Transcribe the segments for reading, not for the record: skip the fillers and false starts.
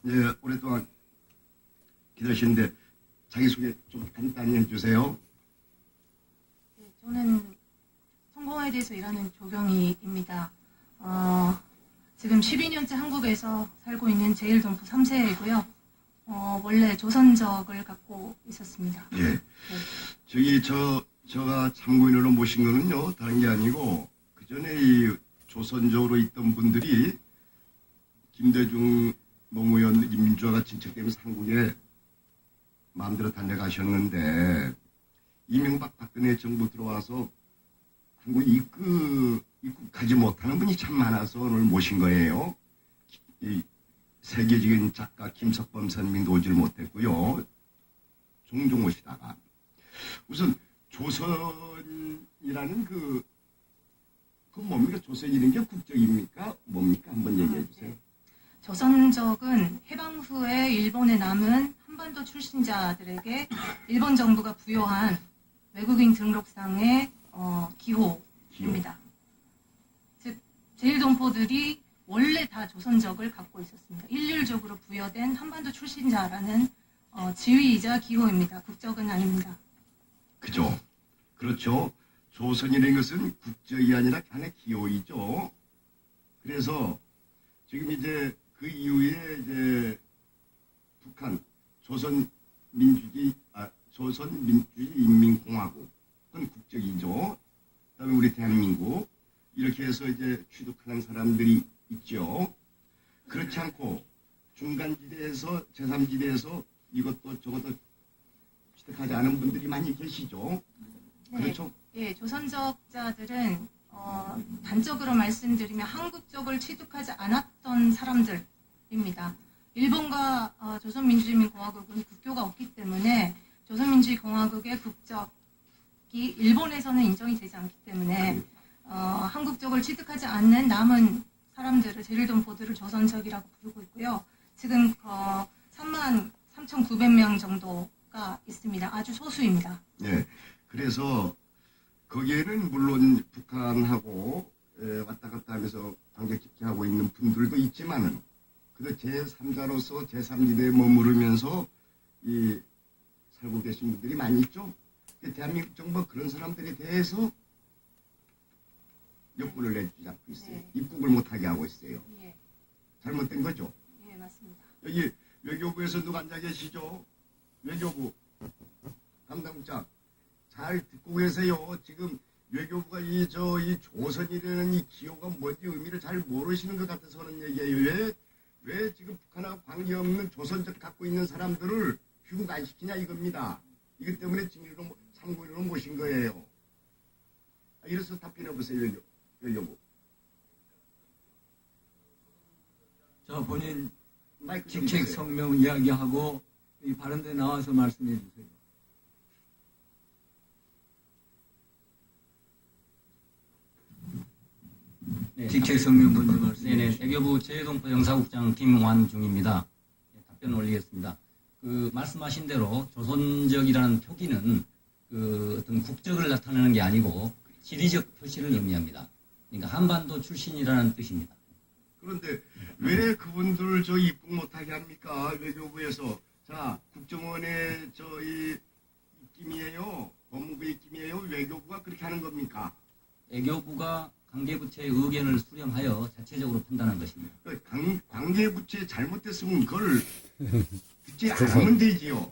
예, 오랫동안 기다리시는데 자기소개 좀 간단히 해주세요. 네, 저는 성공회에 대해서 일하는 조경희입니다. 지금 12년째 한국에서 살고 있는 제1동포 3세이고요. 원래 조선적을 갖고 있었습니다. 예. 네. 제가 참고인으로 모신 거는요, 다른 게 아니고, 그 전에 이 조선적으로 있던 분들이 김대중 노무현 민주화가 진척되면서 한국에 마음대로 다녀가셨는데, 이명박 박근혜 정부 들어와서 한국에 입국하지 못하는 분이 참 많아서 오늘 모신 거예요. 이 세계적인 작가 김석범 선생님도 오질 못했고요. 종종 오시다가. 우선 조선이라는 그 뭡니까? 조선이라는 게 국적입니까? 뭡니까? 한번 얘기해 주세요. 네. 조선적은 해방 후에 일본에 남은 한반도 출신자들에게 일본 정부가 부여한 외국인 등록상의 기호입니다. 즉 제1동포들이 원래 다 조선적을 갖고 있었습니다. 일률적으로 부여된 한반도 출신자라는 지위이자 기호입니다. 국적은 아닙니다. 그죠? 그렇죠. 조선이라는 것은 국적이 아니라 하나의 기호이죠. 그래서 지금 이제 그 이후에 이제 북한 조선민주주의인민공화국은 국적이죠. 그다음에 우리 대한민국 이렇게 해서 이제 취득하는 사람들이 있죠. 그렇지 않고 중간지대에서 제3지대에서 이것도 저것도 취득하지 않은 분들이 많이 계시죠. 네, 그렇죠. 예, 조선적자들은 단적으로 말씀드리면 한국적을 취득하지 않았던 사람들입니다. 일본과 조선민주주의인민공화국은 국교가 없기 때문에 조선민주주의공화국의 국적이 일본에서는 인정이 되지 않기 때문에 한국적을 취득하지 않는 남은 사람들을 제1동포들을 조선적이라고 부르고 있고요. 지금 33,900명 정도가 있습니다. 아주 소수입니다. 네. 그래서 거기에는 물론 북한하고 왔다 갔다 하면서 관계 깊게 하고 있는 분들도 있지만은 그래도 제3자로서 제3지대에 머무르면서 살고 계신 분들이 많이 있죠. 대한민국 정부가 그런 사람들에 대해서 여권을 내주지 않고 있어요. 네. 입국을 못하게 하고 있어요. 예, 잘못된 거죠. 예, 맞습니다. 여기 외교부에서 누가 앉아 계시죠? 외교부 담당국장 잘 듣고 계세요. 지금 외교부가 이 조선이라는 이 기호가 뭔지 의미를 잘 모르시는 것 같아서 그런 얘기예요. 왜 지금 북한하고 관계없는 조선적 갖고 있는 사람들을 귀국 안 시키냐 이겁니다. 이것 때문에 증인으로 참고인으로 모신 거예요. 이래서 답변해 보세요. 외교부. 자, 본인 마이크 좀 직책 주세요. 성명 이야기하고 이 발언대 나와서 말씀해 주세요. 네, 직책 성명 먼저 말씀해 네네, 주세요. 외교부 제1동포 영사국장 김완중입니다. 네, 답변 올리겠습니다. 말씀하신 대로 조선적이라는 표기는 어떤 국적을 나타내는 게 아니고 지리적 표시를 의미합니다. 그러니까 한반도 출신이라는 뜻입니다. 그런데 왜 그분들 입국 못하게 합니까? 외교부에서. 자, 국정원의 이 입김이에요. 법무부의 입김이에요. 외교부가 그렇게 하는 겁니까? 외교부가 관계부처의 의견을 수렴하여 자체적으로 판단한 것입니다. 관계부처에 잘못됐으면 그걸 듣지 않으면 되지요.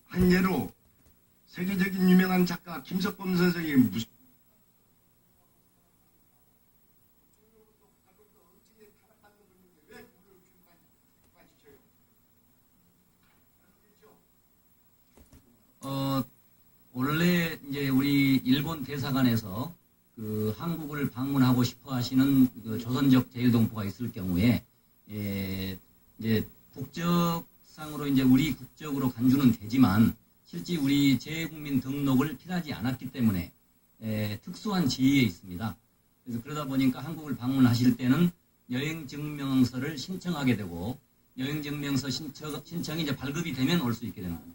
한 예로 세계적인 유명한 작가 김석범 선생이 무슨 원래 이제 우리 일본 대사관에서 한국을 방문하고 싶어 하시는 조선적 제1동포가 있을 경우에, 이제 국적상으로 이제 우리 국적으로 간주는 되지만, 실제 우리 재국민 등록을 필요하지 않았기 때문에, 특수한 지위에 있습니다. 그래서 그러다 보니까 한국을 방문하실 때는 여행증명서를 신청하게 되고, 여행증명서 신청이 이제 발급이 되면 올 수 있게 되는 겁니다.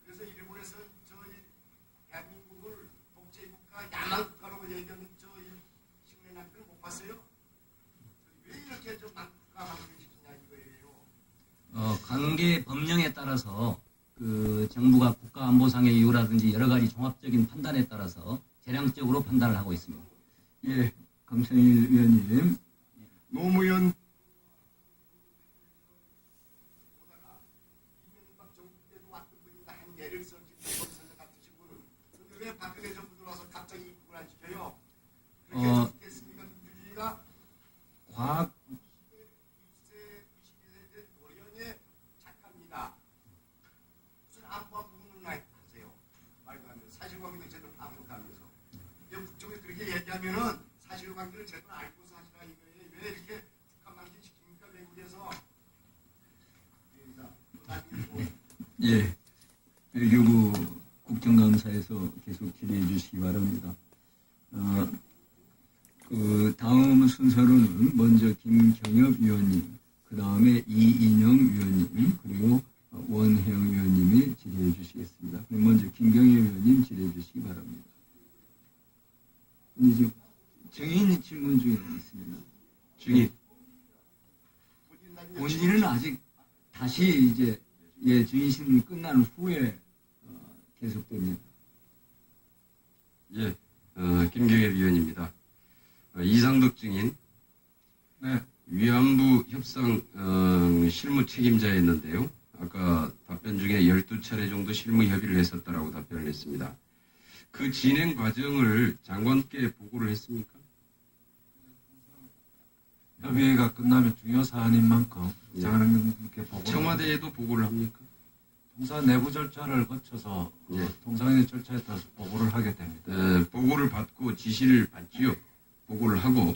그래서 일본에서 대한민국을 독재국가 야만국가라고 얘기하는 관계 법령에 따라서 그 정부가 국가안보상의 이유라든지 여러 가지 종합적인 판단에 따라서 재량적으로 판단을 하고 있습니다. 예, 강창일 위원님. 노무현 보다가 이명박 정부 때도 왔던 분인가 한 예를 들어 지금 검사장 같으신 분은 근데 왜 박근혜 정부 들어와서 갑자기 입국을 안 시켜요? 그렇게 됐습니까? 민주주의가 과학 22세 된 노련의 작가입니다. 무슨 안보한 부분을 하세요? 말도 안 돼요. 사실관계도 제대로 파악못하면서 북쪽에 그렇게 얘기하면은 사실관계를 제대로 알고서 하시라 이거예요. 왜 이렇게 북한 망신시킵니까? 외국에서 예, 외교부 국정감사에서 계속 질의해 주시기 바랍니다. 그 다음 순서로는 먼저 김경엽 위원님, 그 다음에 이인영 위원님, 그리고 원혜영 위원님이 질의해 주시겠습니다. 그럼 먼저 김경엽 위원님 질의해 주시기 바랍니다. 이제 증인 질문 중에 있습니다. 증인. 본인은 아직 다시 이제 증인 질문이 끝난 후에 계속됩니다. 예, 김경엽 위원입니다. 이상덕 증인, 네. 위안부 협상 실무 책임자였는데요. 아까 답변 중에 12차례 정도 실무 협의를 했었다라고 답변을 했습니다. 그 진행 과정을 장관께 보고를 했습니까? 협의가 끝나면 중요 사안인 만큼 예. 장관님께 보고 청와대에도 보고를 합니까? 통상 내부 절차를 거쳐서 예. 통상의 절차에 따라서 보고를 하게 됩니다. 보고를 받고 지시를 받지요. 보고를 하고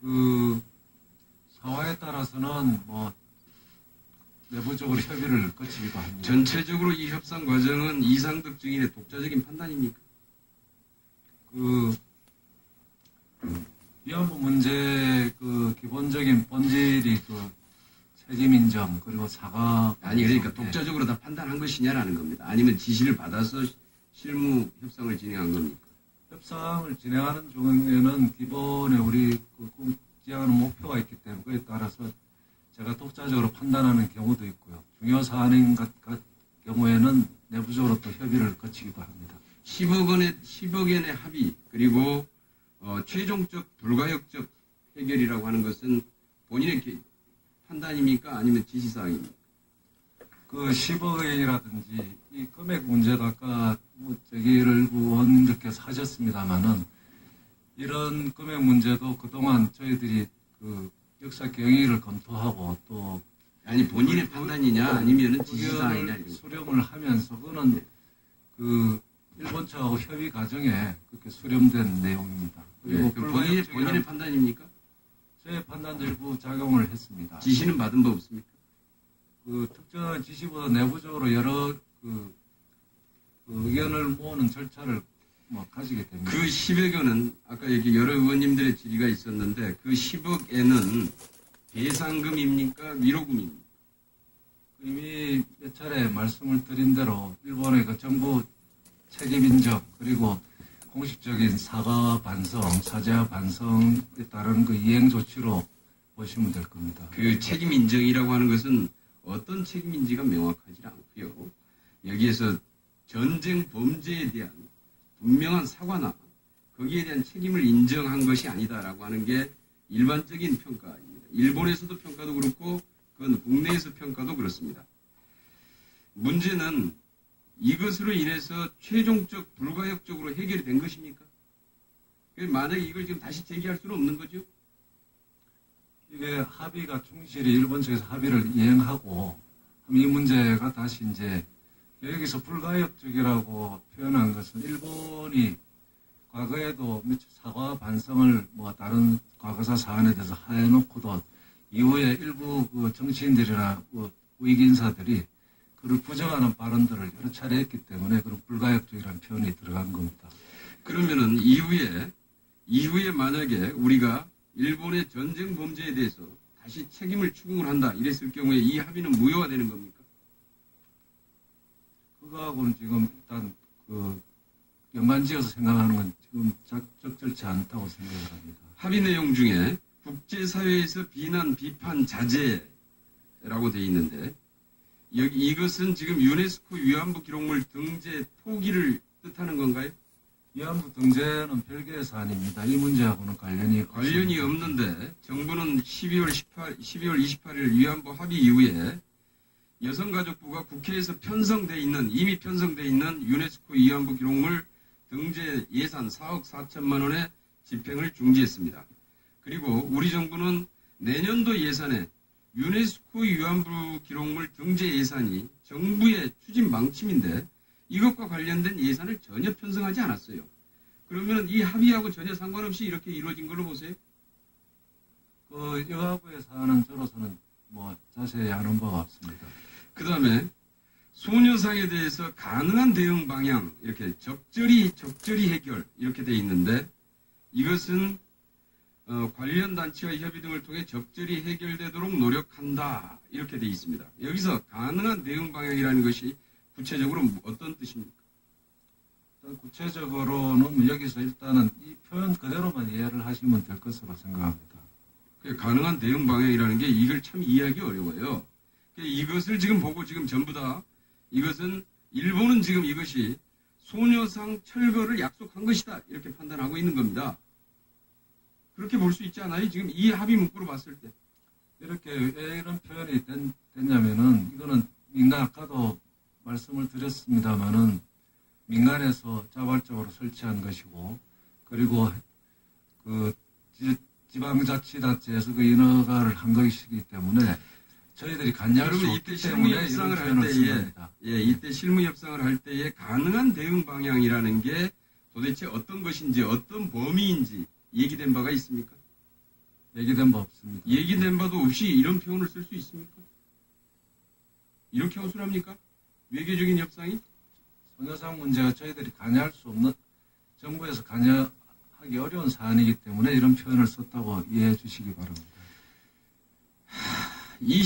그 사화에 따라서는 뭐 내부적으로 협의를 거치기도 합니다. 전체적으로 이 협상 과정은 이상덕 증인의 독자적인 판단입니까? 그 위안부 문제 그 기본적인 본질이 그 책임 인정 그리고 사과 아니 그러니까 예. 독자적으로 다 판단한 것이냐라는 겁니다. 아니면 지시를 받아서 실무 협상을 진행한 겁니까? 협상을 진행하는 중에는 기본에 우리 그 지향하는 목표가 있기 때문에 그에 따라서 제가 독자적으로 판단하는 경우도 있고요. 중요 사안인 경우에는 내부적으로 또 협의를 거치기도 합니다. 10억 엔의 합의 그리고 최종적 불가역적 해결이라고 하는 것은 본인의 판단입니까? 아니면 지시사항입니까? 그 10억 원이라든지 이 금액 문제도 아까 뭐 저기를 의원님들께서 하셨습니다마는 이런 금액 문제도 그동안 저희들이 그 역사 경위를 검토하고 또 아니 본인의 판단이냐 아니면 지시사항이냐 의견을 이런 거. 수렴을 하면서 그거는 그 일본 측하고 협의 과정에 그렇게 수렴된 내용입니다. 예, 그리고 그럼 본인의 판단입니까? 저의 판단도 일부 작용을 했습니다. 지시는 받은 바 없습니까? 그 특정한 지시보다 내부적으로 여러 그 의견을 모으는 절차를 뭐 가지게 됩니다. 그 10억 원은 아까 여기 여러 의원님들의 질의가 있었는데 그 10억 엔은 배상금입니까? 위로금입니까? 이미 몇 차례 말씀을 드린 대로 일본의 그 정부 책임 인정 그리고 공식적인 사과 반성, 사죄와 반성에 따른 그 이행 조치로 보시면 될 겁니다. 그 책임 인정이라고 하는 것은 어떤 책임인지가 명확하지 않고요. 여기에서 전쟁 범죄에 대한 분명한 사과나 거기에 대한 책임을 인정한 것이 아니다라고 하는 게 일반적인 평가입니다. 일본에서도 평가도 그렇고 그건 국내에서 평가도 그렇습니다. 문제는 이것으로 인해서 최종적 불가역적으로 해결이 된 것입니까? 만약에 이걸 지금 다시 제기할 수는 없는 거죠? 이게 합의가 충실히 일본 측에서 합의를 이행하고 이 문제가 다시 이제 여기서 불가역적이라고 표현한 것은 일본이 과거에도 사과 반성을 뭐 다른 과거사 사안에 대해서 해놓고도 이후에 일부 그 정치인들이나 그 우익 인사들이 그를 부정하는 발언들을 여러 차례 했기 때문에 그런 불가역적이라는 표현이 들어간 겁니다. 그러면은 이후에 만약에 우리가 일본의 전쟁 범죄에 대해서 다시 책임을 추궁을 한다 이랬을 경우에 이 합의는 무효가 되는 겁니까? 그거하고는 지금 일단 그 연관지어서 생각하는 건 지금 적절치 않다고 생각을 합니다. 합의 내용 중에 국제사회에서 비난, 비판, 자제 등재라고 돼 있는데 여기 이것은 지금 유네스코 위안부 기록물 등재 포기를 뜻하는 건가요? 위안부 등재는 별개의 사안입니다. 이 문제하고는 관련이 없습니다. 없는데 정부는 12월 28일 위안부 합의 이후에 여성가족부가 국회에서 이미 편성돼 있는 유네스코 위안부 기록물 등재 예산 4억 4천만 원의 집행을 중지했습니다. 그리고 우리 정부는 내년도 예산에 유네스코 위안부 기록물 등재 예산이 정부의 추진 방침인데 이것과 관련된 예산을 전혀 편성하지 않았어요. 그러면 이 합의하고 전혀 상관없이 이렇게 이루어진 걸로 보세요? 그 여가부의 사안은 저로서는 뭐 자세히 아는 바가 없습니다. 그 다음에 소녀상에 대해서 가능한 대응 방향 이렇게 적절히 해결 이렇게 돼 있는데 이것은 관련 단체와 협의 등을 통해 적절히 해결되도록 노력한다 이렇게 돼 있습니다. 여기서 가능한 대응 방향이라는 것이 구체적으로 어떤 뜻입니까? 구체적으로는 여기서 일단은 이 표현 그대로만 이해를 하시면 될 것으로 생각합니다. 가능한 대응 방향이라는 게 이걸 참 이해하기 어려워요. 이것을 지금 보고 지금 전부 다 이것은 일본은 지금 이것이 소녀상 철거를 약속한 것이다 이렇게 판단하고 있는 겁니다. 그렇게 볼 수 있지 않아요? 지금 이 합의 문구로 봤을 때. 이렇게 왜 이런 표현이 됐냐면은 이거는 민간 아까도 말씀을 드렸습니다마는 민간에서 자발적으로 설치한 것이고 그리고 그 지방자치단체에서 그 인허가를 한 것이기 때문에 저희들이 관여할 수 여러분 이때 없기 실무 때문에 이런 협상을 할 표현을 쓴 때에 겁니다. 이때 실무 협상을 할 때에 가능한 대응 방향이라는 게 도대체 어떤 것인지 어떤 범위인지 얘기된 바가 있습니까? 얘기된 바 없습니다. 얘기된 바도 없이 이런 표현을 쓸 수 있습니까? 이렇게 허술합니까? 외교적인 협상이? 소녀상 문제가 저희들이 관여할 수 없는 정부에서 관여하기 어려운 사안이기 때문에 이런 표현을 썼다고 이해해 주시기 바랍니다. 이